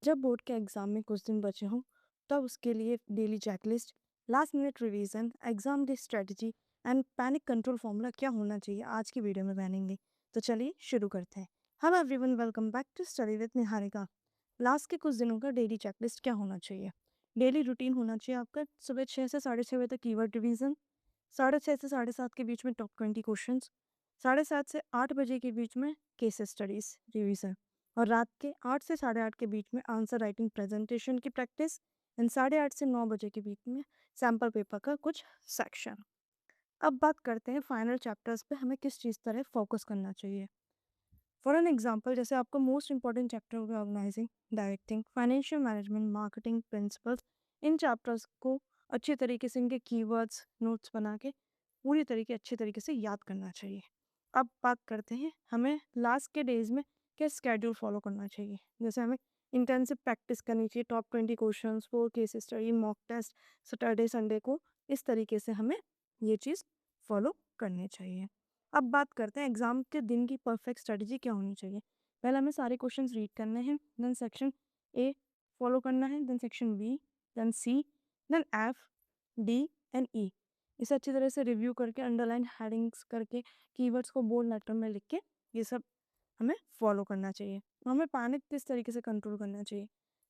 जब बोर्ड के एग्जाम में कुछ दिन बचे हों तब उसके लिए daily checklist, last minute revision, exam day strategy and panic control formula क्या होना चाहिए आज की वीडियो में जानेंगे। तो चलिए शुरू करते हैं। Hello everyone, welcome back to study with Niharika. Last के कुछ दिनों का डेली चेकलिस्ट क्या होना चाहिए? डेली रूटीन होना चाहिए आपका। सुबह 6 से 6:30 बजे तक कीवर्ड रिवीजन, 6:30 से 7:30 के बीच में टॉप 20 क्वेश्चन, 7:30 से 8 बजे के बीच में केस स्टडीज रिवीजन, और रात के 8 से 8:30 के बीच में आंसर राइटिंग प्रेजेंटेशन की प्रैक्टिस, एंड 8:30 से 9 बजे के बीच में सैम्पल पेपर का कुछ सेक्शन। अब बात करते हैं फाइनल चैप्टर्स पे हमें किस चीज़ तरह फोकस करना चाहिए। फॉर एन एग्जांपल, जैसे आपको मोस्ट इंपॉर्टेंट चैप्टर हो गया organising, directing, financial management, marketing principles. इन चैप्टर्स को अच्छे तरीके से इनके कीवर्ड्स नोट्स बना के पूरी तरीके अच्छे तरीके से याद करना चाहिए। अब बात करते हैं हमें लास्ट के डेज में क्या स्केड्यूल फॉलो करना चाहिए। जैसे हमें इंटेंसिव प्रैक्टिस करनी चाहिए, top 20 question, 4 case study, mock test, Saturday Sunday को इस तरीके से हमें ये चीज़ फॉलो करनी चाहिए। अब बात करते हैं एग्जाम के दिन की परफेक्ट स्ट्रेटजी क्या होनी चाहिए। पहले हमें सारे क्वेश्चंस रीड करने हैं, देन सेक्शन ए फॉलो करना है, then section B, then C, then F, D and E. इसे अच्छी तरह से रिव्यू करके अंडरलाइन हेडिंग्स करके कीवर्ड्स को बोल्ड लेटर में लिख के ये सब हमें फॉलो करना चाहिए। हमें पैनिक किस तरीके से कंट्रोल करना चाहिए।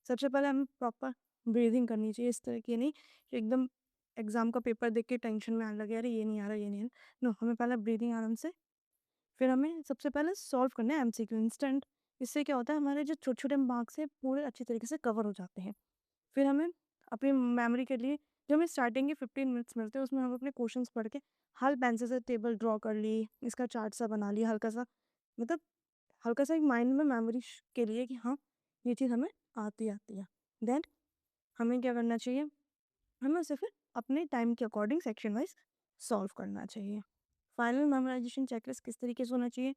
सबसे पहले हमें प्रॉपर ब्रीदिंग करनी चाहिए, इस तरह की नहीं कि एकदम एग्जाम का पेपर देख के टेंशन में आने लगे, अरे ये नहीं आ रहा, ये नहीं आ रहा। नो, हमें पहले ब्रीदिंग आराम से, फिर हमें सबसे पहले सॉल्व करना है एमसीक्यू इंस्टेंट। इससे क्या होता है, हमारे जो छोटे छोटे मार्क्स है पूरे अच्छी तरीके से कवर हो जाते हैं। फिर हमें अपनी मेमोरी के लिए जो हमें स्टार्टिंग के 15 मिनट्स मिलते हैं उसमें हम अपने क्वेश्चंस पढ़ के हल पेंसिल से टेबल ड्रॉ कर ली, इसका चार्ट सा बना लिया, हल्का सा, मतलब हल्का सा एक माइंड में मेमोरी के लिए कि हाँ ये चीज़ हमें आती आती है। देन हमें क्या करना चाहिए, हमें उसे फिर अपने टाइम के अकॉर्डिंग सेक्शन वाइज सॉल्व करना चाहिए। फाइनल मेमोराइजेशन चेकलिस्ट किस तरीके से होना चाहिए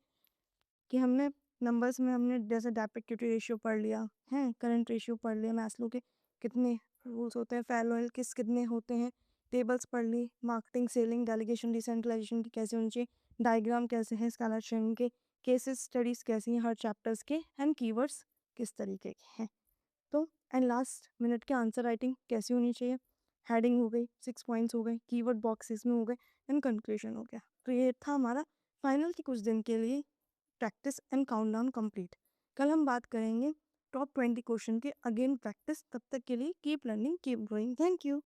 कि हमने नंबर्स में हमने जैसे डेप्थ इक्विटी रेशियो पढ़ लिया है, करंट रेशियो पढ़ लिया, मैस्लो के कितने रूल्स होते हैं, फेलोइल किस कितने होते हैं, टेबल्स पढ़ ली, मार्केटिंग, सेलिंग, डेलीगेशन, डिसेंट्रलाइजेशन की कैसे होनी चाहिए, डायग्राम कैसे हैं, स्कैलर शेयरिंग के, केसेस स्टडीज कैसी हैं हर चैप्टर्स के, एंड कीवर्ड्स किस तरीके के हैं। तो एंड लास्ट मिनट के आंसर राइटिंग कैसी होनी चाहिए, हेडिंग हो गई, 6 पॉइंट्स हो गए, कीवर्ड बॉक्सेस में हो गए, एंड कंक्लूजन हो गया। तो ये था हमारा फाइनल के कुछ दिन के लिए प्रैक्टिस एंड काउंटडाउन कंप्लीट। कल हम बात करेंगे टॉप 20 क्वेश्चन के अगेन प्रैक्टिस। तब तक के लिए keep learning, keep growing. Thank you.